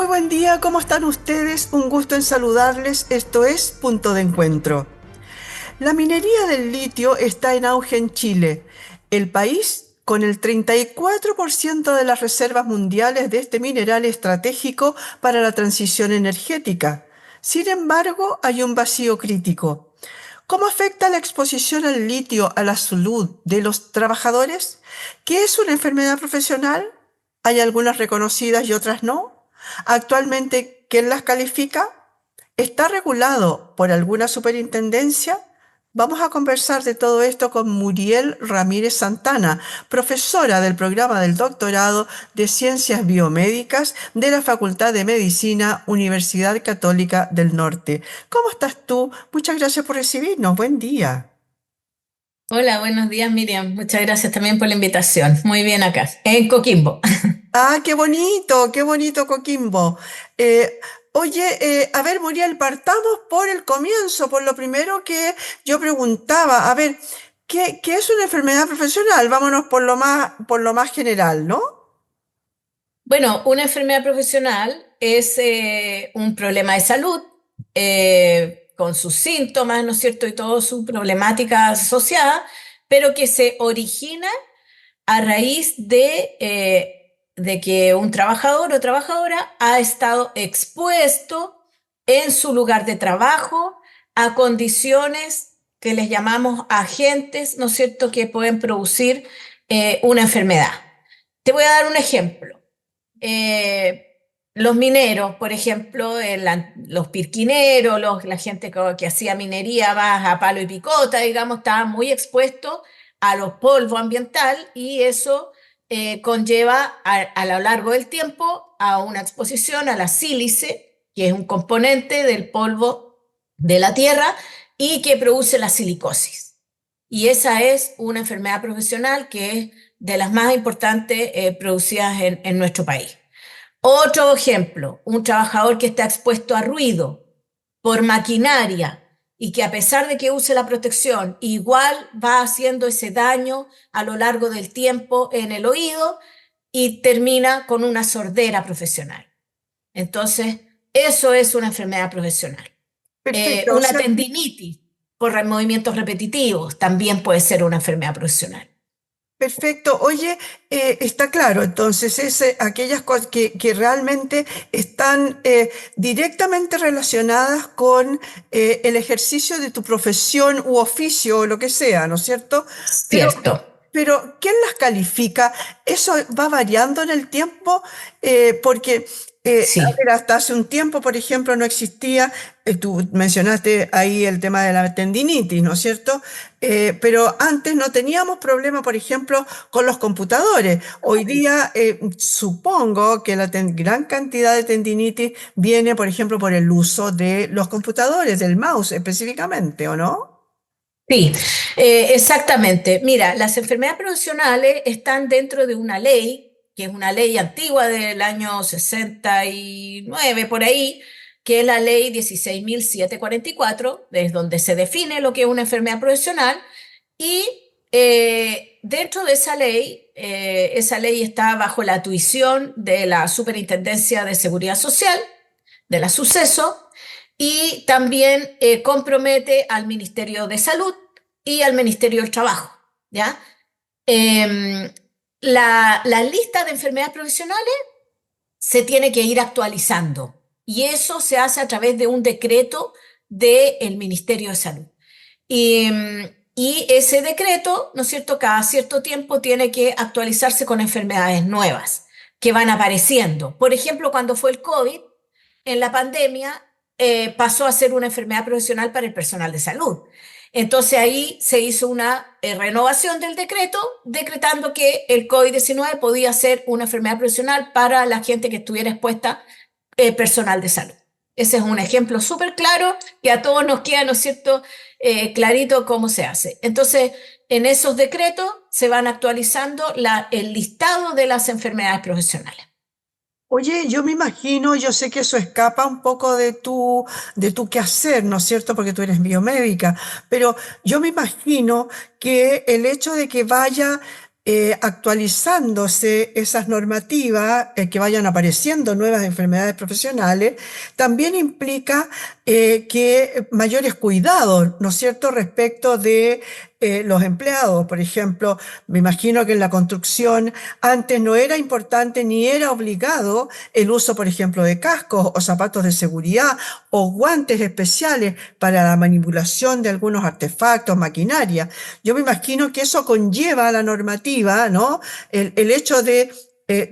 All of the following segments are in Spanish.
Muy buen día, ¿cómo están ustedes? Un gusto en saludarles. Esto es Punto de Encuentro. La minería del litio está en auge en Chile, el país con el 34% de las reservas mundiales de este mineral estratégico para la transición energética. Sin embargo, hay un vacío crítico. ¿Cómo afecta la exposición al litio a la salud de los trabajadores? ¿Qué es una enfermedad profesional? ¿Hay algunas reconocidas y otras no? Actualmente, ¿quién las califica? ¿Está regulado por alguna superintendencia? Vamos a conversar de todo esto con Muriel Ramírez Santana, profesora del programa del doctorado de Ciencias Biomédicas de la Facultad de Medicina, Universidad Católica del Norte. ¿Cómo estás tú? Muchas gracias por recibirnos. Buen día. Hola, buenos días, Miriam. Muchas gracias también por la invitación. Muy bien acá, en Coquimbo. Ah, qué bonito Coquimbo. Eh, Oye, a ver, Muriel, partamos por el comienzo, por lo primero que yo preguntaba. A ver, ¿qué es una enfermedad profesional? Vámonos por lo más general, ¿no? Bueno, una enfermedad profesional es un problema de salud con sus síntomas, ¿no es cierto? Y toda su problemática asociada, pero que se origina a raíz de que un trabajador o trabajadora ha estado expuesto en su lugar de trabajo a condiciones que les llamamos agentes, ¿no es cierto?, que pueden producir una enfermedad. Te voy a dar un ejemplo. Eh, los mineros, por ejemplo, los pirquineros, la gente que hacía minería más a palo y picota, digamos, estaban muy expuestos a los polvos ambiental y eso conlleva a lo largo del tiempo a una exposición a la sílice, que es un componente del polvo de la tierra y que produce la silicosis. Y esa es una enfermedad profesional que es de las más importantes producidas en nuestro país. Otro ejemplo, un trabajador que está expuesto a ruido por maquinaria y que a pesar de que use la protección, igual va haciendo ese daño a lo largo del tiempo en el oído y termina con una sordera profesional. Entonces, eso es una enfermedad profesional. Perfecto, o Una sea, tendinitis por movimientos repetitivos también puede ser una enfermedad profesional. perfecto. Oye, está claro, entonces, es aquellas cosas que realmente están directamente relacionadas con el ejercicio de tu profesión u oficio o lo que sea, ¿no es cierto? Pero Cierto. Pero, ¿quién las califica? ¿Eso va variando en el tiempo? Porque, a Sí. ver, hasta hace un tiempo, por ejemplo, no existía, tú mencionaste ahí el tema de la tendinitis, ¿no es cierto? Pero antes no teníamos problema, por ejemplo, con los computadores. Hoy día, supongo que la gran cantidad de tendinitis viene, por ejemplo, por el uso de los computadores, del mouse específicamente, ¿o no? Sí, exactamente. Mira, las enfermedades profesionales están dentro de una ley, que es una ley antigua del año 69 por ahí, que es la ley 16.744, desde donde se define lo que es una enfermedad profesional. Y dentro de esa ley está bajo la tuición de la Superintendencia de Seguridad Social, de la SUCESO, y también compromete al Ministerio de Salud y al Ministerio del Trabajo, ¿ya? La lista de enfermedades profesionales se tiene que ir actualizando y eso se hace a través de un decreto del Ministerio de Salud. Y, y ese decreto, ¿no es cierto?, cada cierto tiempo tiene que actualizarse con enfermedades nuevas que van apareciendo. Por ejemplo, cuando fue el COVID, en la pandemia pasó a ser una enfermedad profesional para el personal de salud. Entonces ahí se hizo una renovación del decreto, decretando que el COVID-19 podía ser una enfermedad profesional para la gente que estuviera expuesta, personal de salud. Ese es un ejemplo súper claro que a todos nos queda, ¿no es cierto?, clarito cómo se hace. Entonces, en esos decretos se van actualizando el listado de las enfermedades profesionales. Oye, yo me imagino, yo sé que eso escapa un poco de tu quehacer, ¿no es cierto? Porque tú eres biomédica, pero yo me imagino que el hecho de que vaya actualizándose esas normativas, que vayan apareciendo nuevas enfermedades profesionales, también implica que mayores cuidados, ¿no es cierto?, respecto de los empleados. Por ejemplo, me imagino que en la construcción antes no era importante ni era obligado el uso, por ejemplo, de cascos o zapatos de seguridad o guantes especiales para la manipulación de algunos artefactos, maquinaria. Yo me imagino que eso conlleva la normativa, ¿no? El hecho de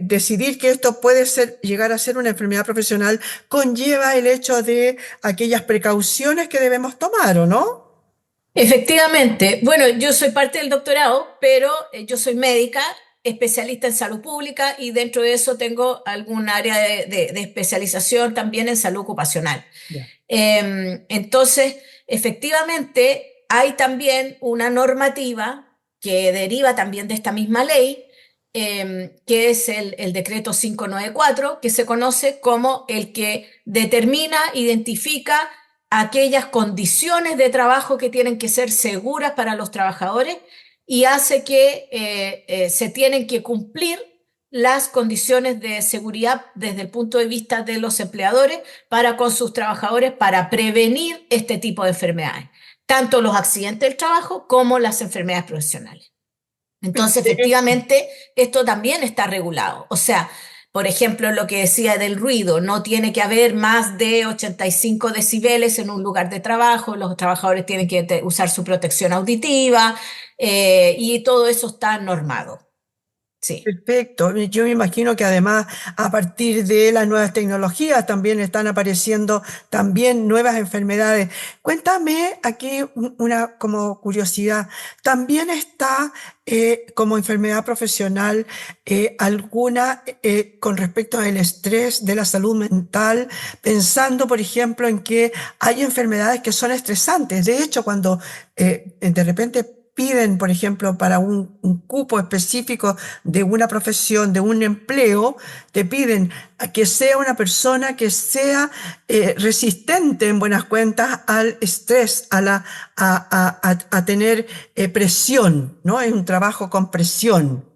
decidir que esto puede ser, llegar a ser una enfermedad profesional, conlleva el hecho de aquellas precauciones que debemos tomar, ¿o no? Efectivamente, bueno, yo soy parte del doctorado, pero yo soy médica, especialista en salud pública y dentro de eso tengo algún área de especialización también en salud ocupacional. Ya. Entonces, efectivamente, hay también una normativa que deriva también de esta misma ley, que es el decreto 594, que se conoce como el que determina, identifica aquellas condiciones de trabajo que tienen que ser seguras para los trabajadores y hace que se tienen que cumplir las condiciones de seguridad desde el punto de vista de los empleadores para con sus trabajadores para prevenir este tipo de enfermedades, tanto los accidentes del trabajo como las enfermedades profesionales. Entonces, Perfecto. efectivamente, esto también está regulado. O sea, por ejemplo, lo que decía del ruido, no tiene que haber más de 85 decibeles en un lugar de trabajo, los trabajadores tienen que usar su protección auditiva y todo eso está normado. Sí. Perfecto. Yo me imagino que además a partir de las nuevas tecnologías también están apareciendo también nuevas enfermedades. Cuéntame aquí una como curiosidad. ¿También está como enfermedad profesional alguna con respecto al estrés de la salud mental? Pensando, por ejemplo, en que hay enfermedades que son estresantes. De hecho, cuando de repente piden, por ejemplo, para un cupo específico de una profesión, de un empleo, te piden a que sea una persona que sea resistente en buenas cuentas al estrés, a tener presión, ¿no? Es un trabajo con presión.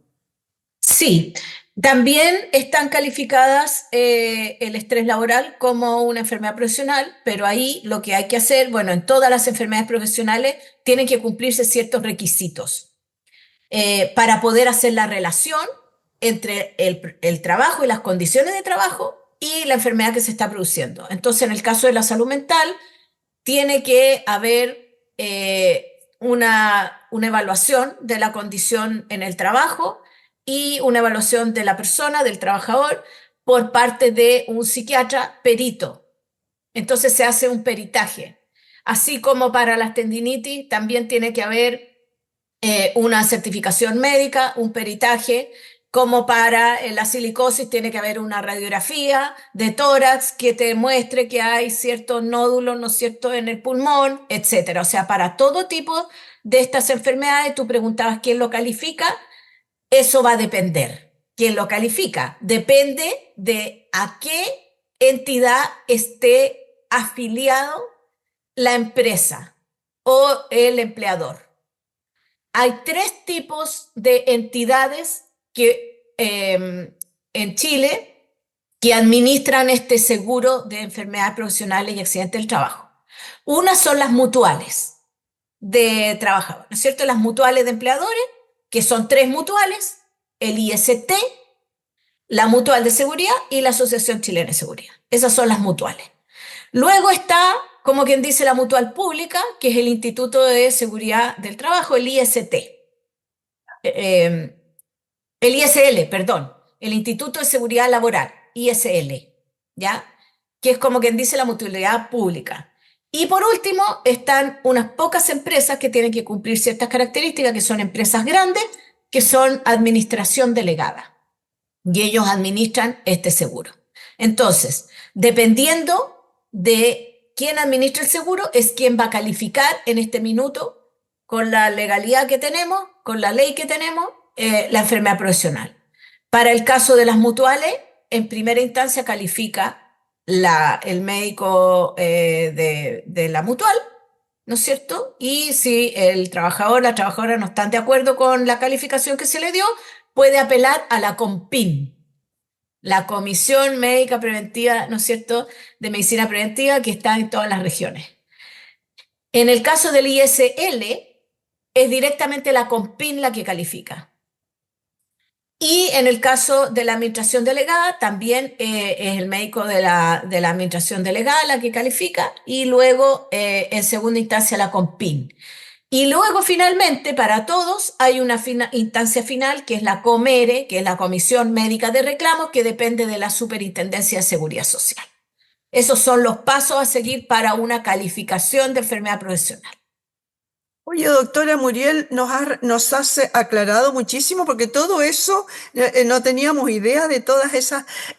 Sí, también están calificadas el estrés laboral como una enfermedad profesional, pero ahí lo que hay que hacer, bueno, en todas las enfermedades profesionales tienen que cumplirse ciertos requisitos para poder hacer la relación entre el trabajo y las condiciones de trabajo y la enfermedad que se está produciendo. Entonces, en el caso de la salud mental, tiene que haber una evaluación de la condición en el trabajo y una evaluación de la persona, del trabajador, por parte de un psiquiatra perito. Entonces se hace un peritaje. Así como para las tendinitis, también tiene que haber una certificación médica, un peritaje, como para la silicosis tiene que haber una radiografía de tórax que te muestre que hay ciertos nódulos, ¿no es cierto?, en el pulmón, etcétera. O sea, para todo tipo de estas enfermedades, tú preguntabas quién lo califica, eso va a depender. ¿Quién lo califica? Depende de a qué entidad esté afiliado la empresa o el empleador. Hay tres tipos de entidades que en Chile que administran este seguro de enfermedades profesionales y accidentes del trabajo. Una son las mutuales de trabajadores, ¿no es cierto? Las mutuales de empleadores, que son tres mutuales, el IST, la Mutual de Seguridad y la Asociación Chilena de Seguridad. Esas son las mutuales. Luego está, como quien dice, la mutual pública, que es el Instituto de Seguridad del Trabajo, el IST. Eh, el ISL, perdón, el Instituto de Seguridad Laboral, ISL, ¿ya? Que es como quien dice la mutualidad pública. Y por último, están unas pocas empresas que tienen que cumplir ciertas características, que son empresas grandes, que son administración delegada. Y ellos administran este seguro. Entonces, dependiendo de quién administra el seguro, es quien va a calificar en este minuto, con la legalidad que tenemos, con la ley que tenemos, la enfermedad profesional. Para el caso de las mutuales, en primera instancia califica el médico de la mutual ¿no es cierto? Y si el trabajador, la trabajadora no están de acuerdo con la calificación que se le dio, puede apelar a la COMPIN, la Comisión Médica Preventiva, ¿no es cierto?, de Medicina Preventiva, que está en todas las regiones. En el caso del ISL, es directamente la COMPIN la que califica. Y en el caso de la administración delegada, también es el médico de la administración delegada la que califica, y luego en segunda instancia la COMPIN. Y luego finalmente para todos hay una instancia final que es la COMERE, que es la Comisión Médica de Reclamos, que depende de la Superintendencia de Seguridad Social. Esos son los pasos a seguir para una calificación de enfermedad profesional. Oye, doctora Muriel, nos has aclarado muchísimo porque todo eso no teníamos idea de todas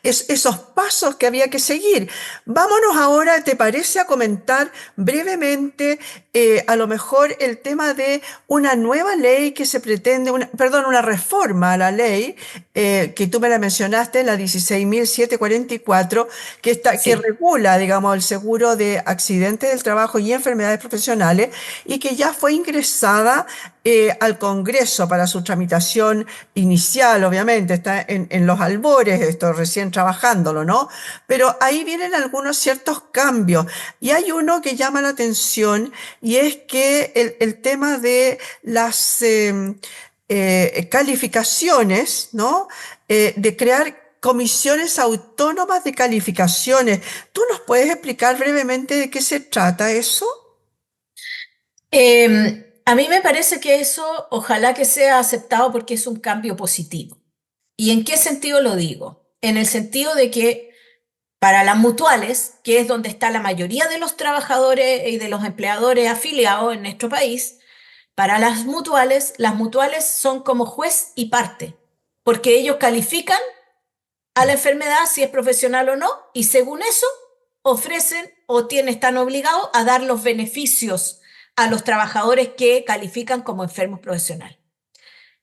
esos pasos que había que seguir. Vámonos ahora, ¿te parece a comentar brevemente a lo mejor el tema de una nueva ley que se pretende, perdón, una reforma a la ley que tú me la mencionaste, la 16.744, que Sí. regula, digamos, el seguro de accidentes del trabajo y enfermedades profesionales y que ya fue ingresada al Congreso para su tramitación inicial, obviamente, está en los albores, esto recién trabajándolo, ¿no? Pero ahí vienen algunos ciertos cambios y hay uno que llama la atención y es que el tema de las calificaciones, ¿no? De crear comisiones autónomas de calificaciones. ¿Tú nos puedes explicar brevemente de qué se trata eso? A mí me parece que eso ojalá que sea aceptado porque es un cambio positivo. ¿Y en qué sentido lo digo? En el sentido de que para las mutuales, que es donde está la mayoría de los trabajadores y de los empleadores afiliados en nuestro país, para las mutuales son como juez y parte, porque ellos califican a la enfermedad si es profesional o no, y según eso ofrecen o están obligados a dar los beneficios a los trabajadores que califican como enfermos profesionales.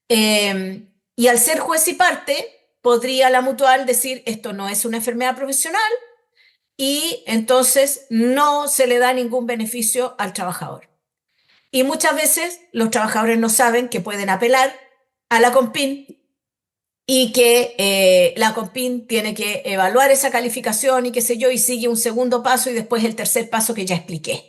Y al ser juez y parte, podría la mutual decir, esto no es una enfermedad profesional, y entonces no se le da ningún beneficio al trabajador. Y muchas veces los trabajadores no saben que pueden apelar a la COMPIN y que la COMPIN tiene que evaluar esa calificación y qué sé yo, y sigue un segundo paso y después el tercer paso que ya expliqué.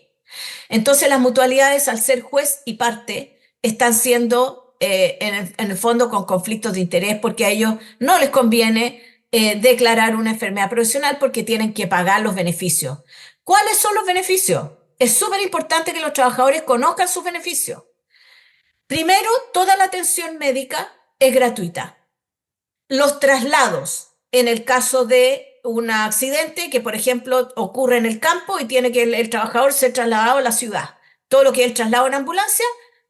Entonces las mutualidades, al ser juez y parte, están siendo en el fondo con conflictos de interés porque a ellos no les conviene declarar una enfermedad profesional porque tienen que pagar los beneficios. ¿Cuáles son los beneficios? Es súper importante que los trabajadores conozcan sus beneficios. Primero, toda la atención médica es gratuita. Los traslados, en el caso de un accidente que, por ejemplo, ocurre en el campo y tiene que el trabajador ser trasladado a la ciudad. Todo lo que es el traslado en ambulancia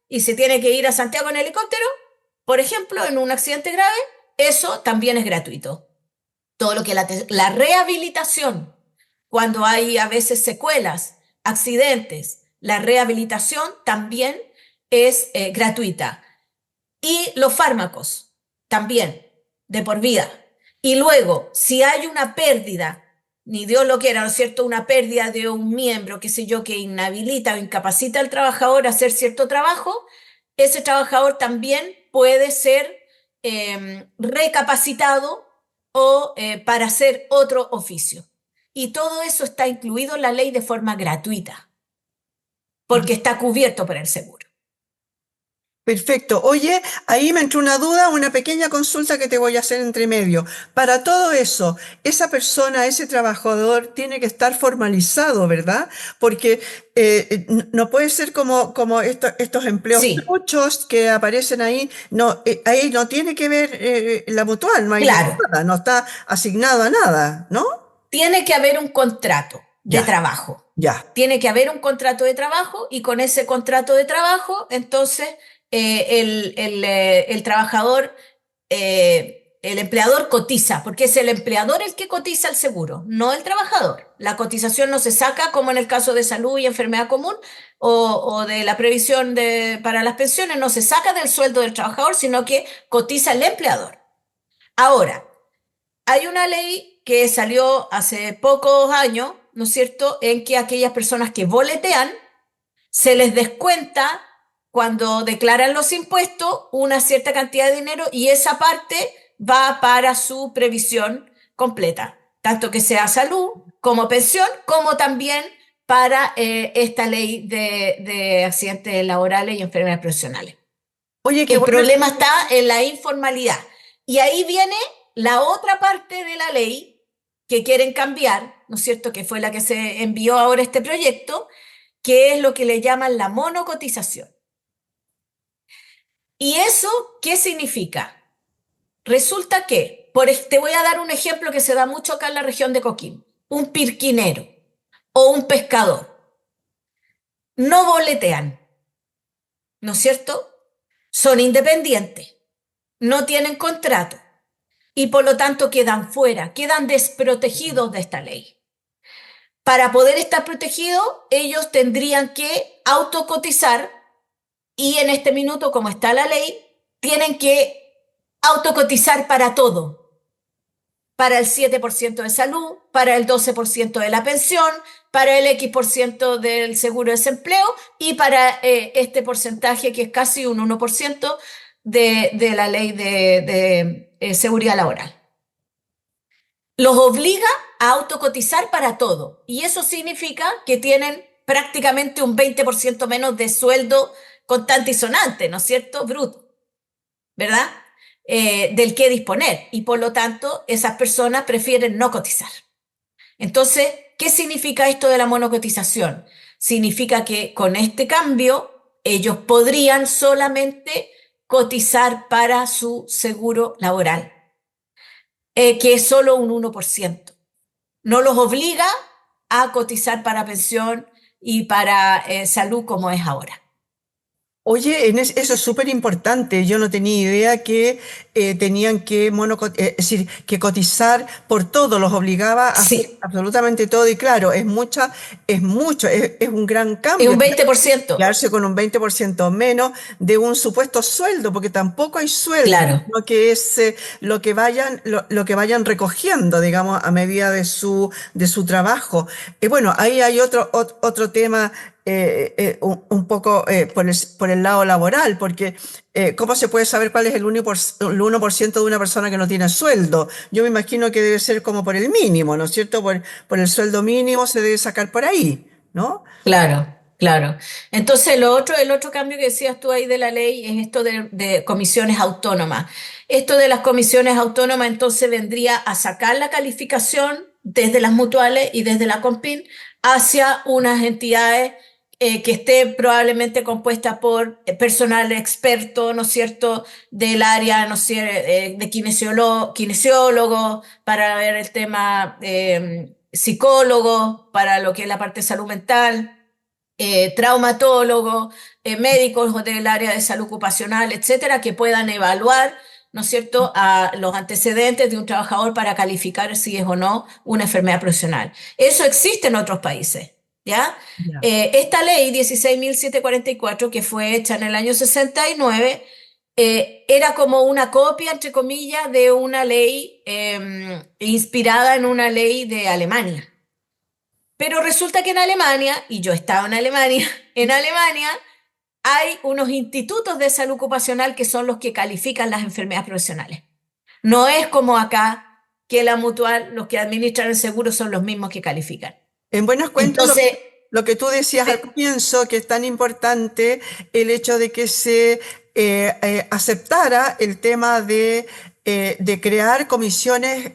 y se tiene que ir a Santiago en helicóptero, por ejemplo, en un accidente grave, eso también es gratuito. Todo lo que es la rehabilitación, cuando hay a veces secuelas, accidentes, la rehabilitación también es gratuita. Y los fármacos, también, de por vida. Y luego, si hay una pérdida, ni Dios lo quiera, ¿no es cierto?, una pérdida de un miembro, qué sé yo, que inhabilita o incapacita al trabajador a hacer cierto trabajo, ese trabajador también puede ser recapacitado o para hacer otro oficio. Y todo eso está incluido en la ley de forma gratuita, porque está cubierto por el seguro. Perfecto. Oye, ahí me entró una duda, una pequeña consulta que te voy a hacer entre medio. Para todo eso, esa persona, ese trabajador tiene que estar formalizado, ¿verdad? Porque no puede ser como estos empleos Sí, truchos que aparecen ahí. No, ahí no tiene que ver la mutual, no hay claro. nada, no está asignado a nada, ¿no? Tiene que haber un contrato de Ya, trabajo. ya. Tiene que haber un contrato de trabajo y con ese contrato de trabajo, entonces, el trabajador, el empleador cotiza, porque es el empleador el que cotiza el seguro, no el trabajador. La cotización no se saca como en el caso de salud y enfermedad común o de la previsión para las pensiones, no se saca del sueldo del trabajador, sino que cotiza el empleador. Ahora, hay una ley que salió hace pocos años, ¿no es cierto?, en que aquellas personas que boletean se les descuenta cuando declaran los impuestos una cierta cantidad de dinero y esa parte va para su previsión completa, tanto que sea salud como pensión, como también para esta ley de accidentes laborales y enfermedades profesionales. Oye, qué El bueno. problema está en la informalidad. Y ahí viene la otra parte de la ley que quieren cambiar, ¿no es cierto? Que fue la que se envió ahora este proyecto, que es lo que le llaman la monocotización. ¿Y eso qué significa? Resulta que, te voy a dar un ejemplo que se da mucho acá en la región de Coquimbo. Un pirquinero o un pescador no boletean, ¿no es cierto? Son independientes, no tienen contrato y por lo tanto quedan fuera, quedan desprotegidos de esta ley. Para poder estar protegidos, ellos tendrían que autocotizar y en este minuto, como está la ley, tienen que autocotizar para todo, para el 7% de salud, para el 12% de la pensión, para el X% del seguro de desempleo y para este porcentaje que es casi un 1% de la ley de seguridad laboral. Los obliga a autocotizar para todo y eso significa que tienen prácticamente un 20% menos de sueldo contante y sonante, ¿no es cierto? Bruto, ¿verdad? Del que disponer y por lo tanto esas personas prefieren no cotizar. Entonces, ¿qué significa esto de la monocotización? Significa que con este cambio ellos podrían solamente cotizar para su seguro laboral, que es solo un 1%. No los obliga a cotizar para pensión y para salud como es ahora. Oye, eso es súper importante. Yo no tenía idea que tenían que es decir, que cotizar por todo, los obligaba a hacer Sí, absolutamente todo. Y claro, es un gran es cambio un 20%. quedarse con un 20% menos de un supuesto sueldo, porque tampoco hay sueldo, Claro. lo que es lo que vayan recogiendo, digamos, a medida de su trabajo. Y bueno, ahí hay otro tema un poco por el lado laboral, porque ¿cómo se puede saber cuál es el 1% de una persona que no tiene sueldo? Yo me imagino que debe ser como por el mínimo, ¿no es cierto? Por el sueldo mínimo se debe sacar por ahí, ¿no? Claro, claro. Entonces, el otro cambio que decías tú ahí de la ley es esto de comisiones autónomas. Esto de las comisiones autónomas entonces vendría a sacar la calificación desde las mutuales y desde la Compin hacia unas entidades que esté probablemente compuesta por personal experto, ¿no es cierto?, del área, ¿no es cierto?, de kinesiólogos, para ver el tema psicólogos, para lo que es la parte de salud mental, traumatólogos, médicos del área de salud ocupacional, etcétera, que puedan evaluar, ¿no es cierto?, a los antecedentes de un trabajador para calificar si es o no una enfermedad profesional. Eso existe en otros países, ¿ya? Ya. Esta ley 16.744, que fue hecha en el año 69, era como una copia, entre comillas, de una ley inspirada en una ley de Alemania. Pero resulta que en Alemania, y yo he estado en Alemania, en Alemania hay unos institutos de salud ocupacional que son los que califican las enfermedades profesionales. No es como acá, que la mutual, los que administran el seguro son los mismos que califican. En buenas cuentas, Entonces, lo que tú decías al comienzo, que es tan importante el hecho de que se aceptara el tema de crear comisiones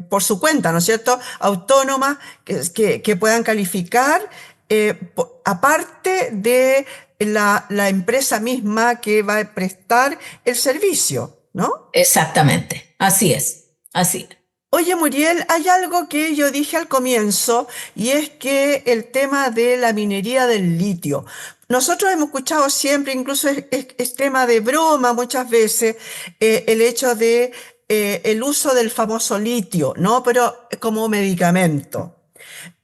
por su cuenta, ¿no es cierto? Autónomas que puedan calificar, aparte de la empresa misma que va a prestar el servicio, ¿no? exactamente, así es, así es. Oye, Muriel, hay algo que yo dije al comienzo y es que el tema de la minería del litio. Nosotros hemos escuchado siempre, incluso es tema de broma muchas veces, el hecho de el uso del famoso litio, ¿no? Pero como medicamento.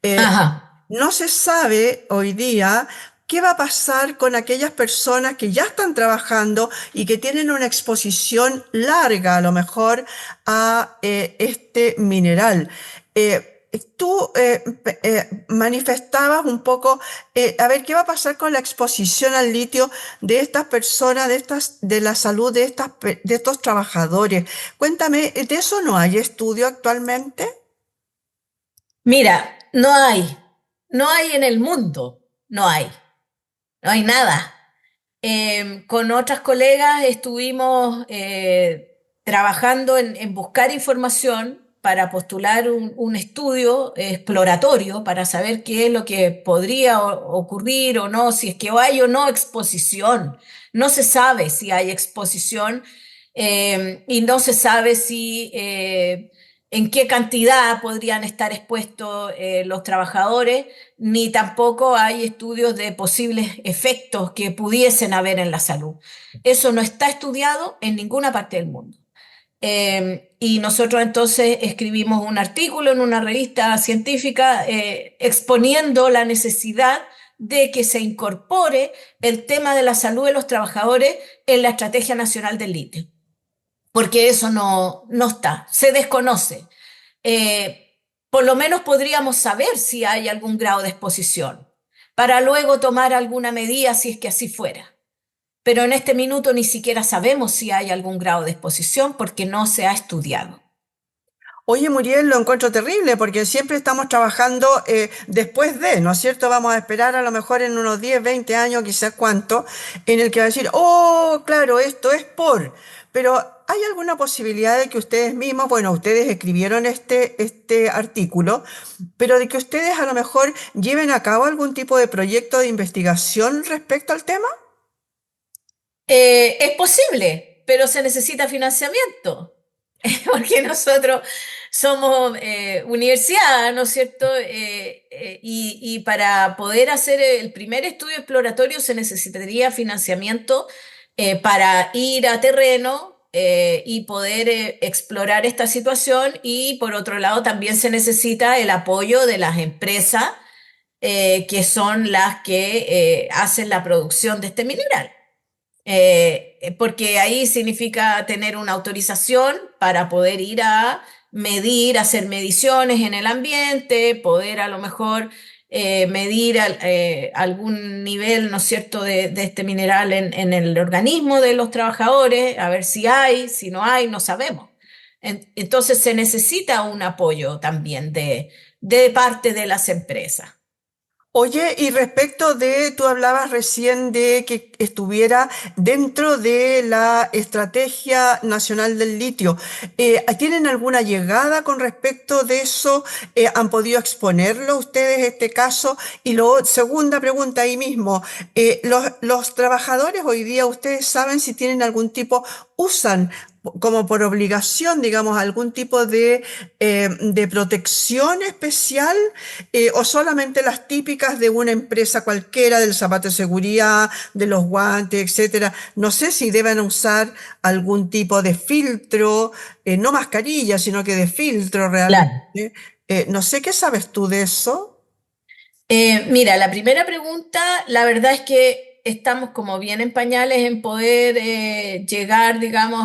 Eh, Ajá. no se sabe hoy día qué va a pasar con aquellas personas que ya están trabajando y que tienen una exposición larga, a lo mejor, a este mineral. tú manifestabas un poco, a ver, ¿qué va a pasar con la exposición al litio de estas personas, de la salud de estos trabajadores? Cuéntame, ¿de eso no hay estudio actualmente? Mira, no hay en el mundo, no hay nada. Con otras colegas estuvimos trabajando en buscar información para postular un estudio exploratorio para saber qué es lo que podría ocurrir o no, si es que hay o no exposición. No se sabe si hay exposición y no se sabe si en qué cantidad podrían estar expuestos los trabajadores, ni tampoco hay estudios de posibles efectos que pudiesen haber en la salud. Eso no está estudiado en ninguna parte del mundo. Y nosotros entonces escribimos un artículo en una revista científica exponiendo la necesidad de que se incorpore el tema de la salud de los trabajadores en la Estrategia Nacional del Litio, porque eso no está, se desconoce. Por lo menos podríamos saber si hay algún grado de exposición, para luego tomar alguna medida si es que así fuera. Pero en este minuto ni siquiera sabemos si hay algún grado de exposición porque no se ha estudiado. Oye, Muriel, lo encuentro terrible porque siempre estamos trabajando después de, ¿no es cierto? Vamos a esperar a lo mejor en unos 10, 20 años, quizás cuánto, en el que va a decir, oh, claro, esto es por. Pero ¿hay alguna posibilidad de que ustedes mismos, bueno, ustedes escribieron este artículo, pero de que ustedes a lo mejor lleven a cabo algún tipo de proyecto de investigación respecto al tema? Es posible, pero se necesita financiamiento, porque nosotros somos universidad, ¿no es cierto? Y para poder hacer el primer estudio exploratorio se necesitaría financiamiento para ir a terreno y poder explorar esta situación. Y por otro lado, también se necesita el apoyo de las empresas que son las que hacen la producción de este mineral. Porque ahí significa tener una autorización para poder ir a medir, hacer mediciones en el ambiente, poder a lo mejor medir algún nivel, ¿no es cierto?, de este mineral en el organismo de los trabajadores, a ver si hay, si no hay, no sabemos. Entonces se necesita un apoyo también de parte de las empresas. Oye, y respecto de, tú hablabas recién de que estuviera dentro de la Estrategia Nacional del Litio. ¿Tienen alguna llegada con respecto de eso? ¿Han podido exponerlo ustedes este caso? Y luego, segunda pregunta ahí mismo, los trabajadores hoy día, ¿ustedes saben si tienen algún tipo, usan como por obligación, digamos, algún tipo de protección especial? ¿O solamente las típicas de una empresa cualquiera, del zapato de seguridad, de los guantes, etcétera? No sé si deben usar algún tipo de filtro, no mascarilla, sino que de filtro Claro. realmente. No sé qué sabes tú de eso. Mira, la primera pregunta, la verdad es que estamos como bien en pañales en poder llegar, digamos,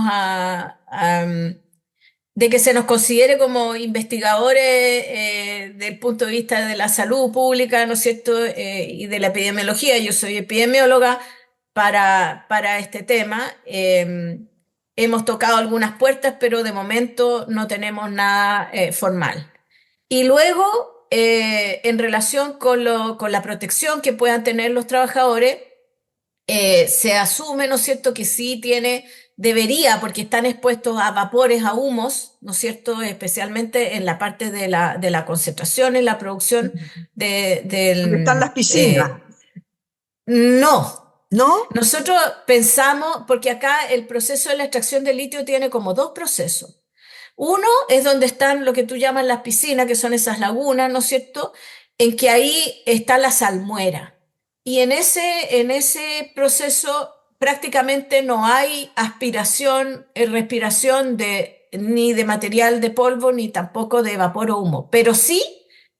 de que se nos considere como investigadores del punto de vista de la salud pública, ¿no es cierto? Y de la epidemiología. Yo soy epidemióloga para este tema. Hemos tocado algunas puertas, pero de momento no tenemos nada formal. Y luego, en relación con la protección que puedan tener los trabajadores, se asume, ¿no es cierto?, que sí debería, porque están expuestos a vapores, a humos, ¿no es cierto?, especialmente en la parte de la concentración, en la producción ¿Dónde están las del... piscinas? No. ¿No? Nosotros pensamos, porque acá el proceso de la extracción de litio tiene como dos procesos. Uno es donde están lo que tú llamas las piscinas, que son esas lagunas, ¿no es cierto? En que ahí está la salmuera. Y en ese proceso prácticamente no hay aspiración, respiración ni de material de polvo, ni tampoco de vapor o humo, pero sí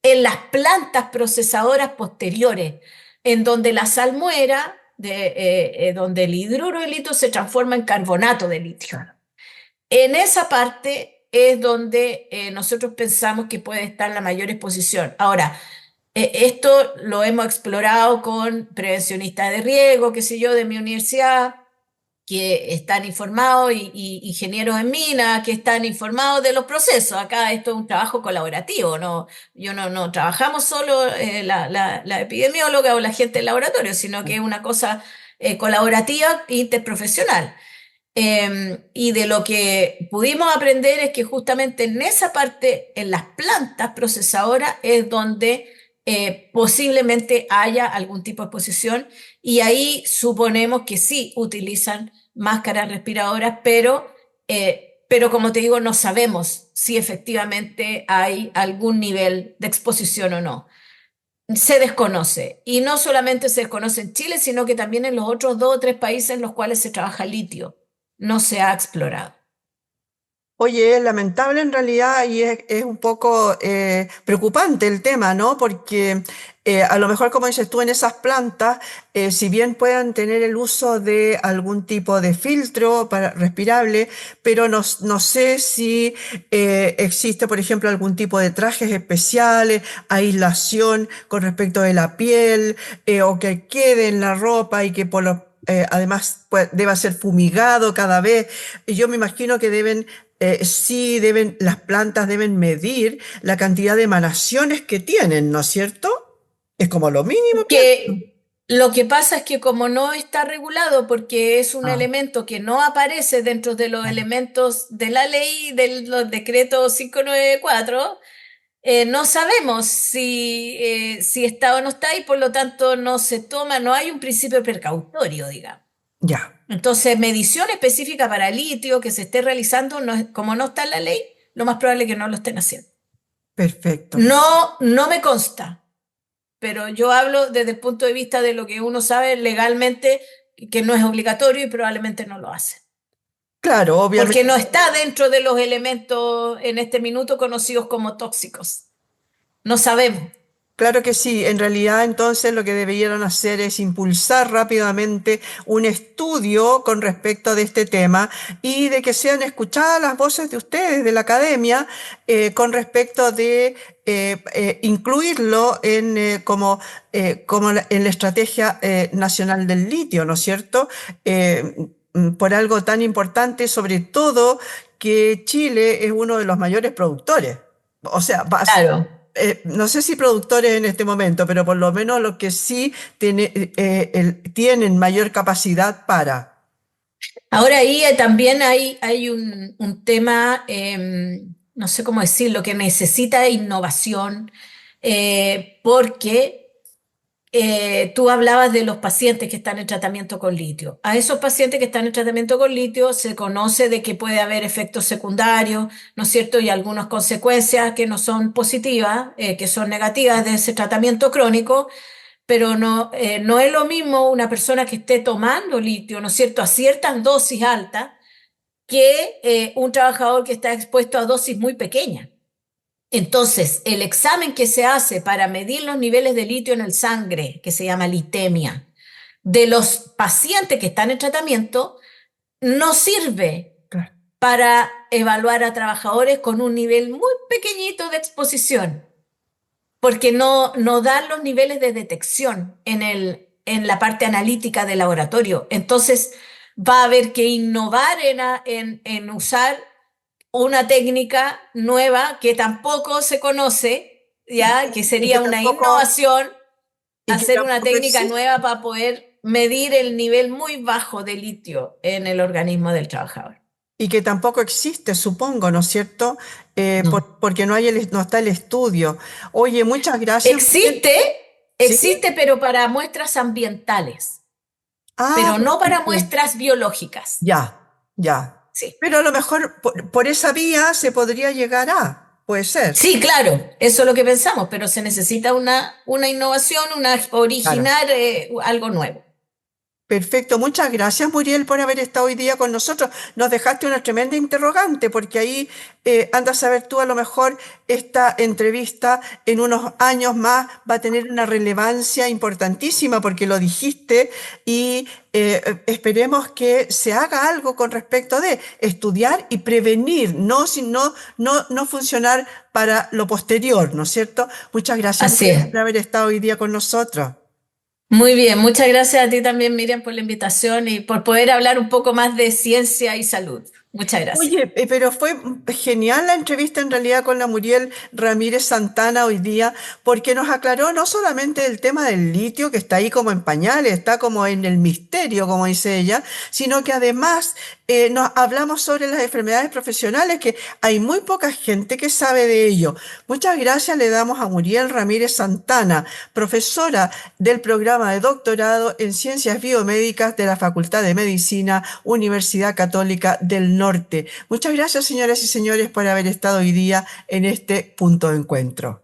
en las plantas procesadoras posteriores, en donde la salmuera, donde el hidruro de litio se transforma en carbonato de litio. En esa parte es donde nosotros pensamos que puede estar la mayor exposición. Ahora, esto lo hemos explorado con prevencionistas de riesgo, qué sé yo, de mi universidad, que están informados, y ingenieros en mina, que están informados de los procesos. Acá esto es un trabajo colaborativo, ¿no? Yo no trabajamos solo la epidemióloga o la gente del laboratorio, sino que es una cosa colaborativa e interprofesional. Y de lo que pudimos aprender es que justamente en esa parte, en las plantas procesadoras, es donde posiblemente haya algún tipo de exposición, y ahí suponemos que sí utilizan máscaras respiradoras, pero como te digo, no sabemos si efectivamente hay algún nivel de exposición o no. Se desconoce, y no solamente se desconoce en Chile, sino que también en los otros 2 o 3 países en los cuales se trabaja litio. No se ha explorado. Oye, es lamentable en realidad y es un poco preocupante el tema, ¿no? Porque a lo mejor, como dices tú, en esas plantas, si bien puedan tener el uso de algún tipo de filtro para, respirable, pero no sé si existe, por ejemplo, algún tipo de trajes especiales, aislación con respecto de la piel, o que quede en la ropa y que además deba ser fumigado cada vez. Y yo me imagino que sí las plantas deben medir la cantidad de emanaciones que tienen, ¿no es cierto? Es como lo mínimo, pienso. Que lo que pasa es que como no está regulado, porque es un Ah, elemento que no aparece dentro de los claro. elementos de la ley, de los decretos 594, no sabemos si está o no está, y por lo tanto no se toma, no hay un principio precautorio, digamos. Ya, Entonces, medición específica para litio que se esté realizando, como no está en la ley, lo más probable es que no lo estén haciendo. perfecto. No me consta, pero yo hablo desde el punto de vista de lo que uno sabe legalmente, que no es obligatorio y probablemente no lo hace, Claro, porque obviamente. no está dentro de los elementos en este minuto conocidos como tóxicos. No sabemos. Claro que sí, en realidad entonces lo que deberían hacer es impulsar rápidamente un estudio con respecto de este tema y de que sean escuchadas las voces de ustedes, de la academia, con respecto de incluirlo en la Estrategia Nacional del Litio, ¿no es cierto? Por algo tan importante, sobre todo que Chile es uno de los mayores productores. O sea, Claro. no sé si productores en este momento, pero por lo menos los que sí tienen mayor capacidad para. Ahora ahí también hay un tema, no sé cómo decirlo, que necesita innovación, porque tú hablabas de los pacientes que están en tratamiento con litio. A esos pacientes que están en tratamiento con litio se conoce de que puede haber efectos secundarios, ¿no es cierto? Y algunas consecuencias que no son positivas, que son negativas de ese tratamiento crónico, pero no es lo mismo una persona que esté tomando litio, ¿no es cierto?, a ciertas dosis altas, que un trabajador que está expuesto a dosis muy pequeñas. Entonces, el examen que se hace para medir los niveles de litio en el sangre, que se llama litemia, de los pacientes que están en tratamiento, no sirve Claro. para evaluar a trabajadores con un nivel muy pequeñito de exposición, porque no dan los niveles de detección en la parte analítica del laboratorio. Entonces, va a haber que innovar en usar una técnica nueva que tampoco se conoce, ya, que Y que sería una tampoco, innovación, y que hacer una tampoco técnica existe. nueva para poder medir el nivel muy bajo de litio en el organismo del trabajador. Y que tampoco existe, supongo, ¿no es cierto? No. Porque no está el estudio. Oye, muchas gracias. Existe, ¿Sí? existe, pero para muestras ambientales, Ah, pero no para perfecto. muestras biológicas. Ya, ya. Sí. Pero a lo mejor por esa vía se podría llegar a, puede ser. Sí, claro, eso es lo que pensamos, pero se necesita una innovación, Claro. originar algo nuevo. Perfecto, muchas gracias Muriel por haber estado hoy día con nosotros. Nos dejaste una tremenda interrogante porque ahí anda a saber tú, a lo mejor esta entrevista en unos años más va a tener una relevancia importantísima porque lo dijiste y esperemos que se haga algo con respecto de estudiar y prevenir, no funcionar para lo posterior, ¿no es cierto? Muchas gracias Así Muriel es. por haber estado hoy día con nosotros. Muy bien, muchas gracias a ti también, Miriam, por la invitación y por poder hablar un poco más de ciencia y salud. Muchas gracias. Oye, pero fue genial la entrevista en realidad con la Muriel Ramírez Santana hoy día, porque nos aclaró no solamente el tema del litio, que está ahí como en pañales, está como en el misterio, como dice ella, sino que además nos hablamos sobre las enfermedades profesionales, que hay muy poca gente que sabe de ello. Muchas gracias le damos a Muriel Ramírez Santana, profesora del programa de doctorado en Ciencias Biomédicas de la Facultad de Medicina, Universidad Católica del Norte. Muchas gracias, señoras y señores, por haber estado hoy día en este punto de encuentro.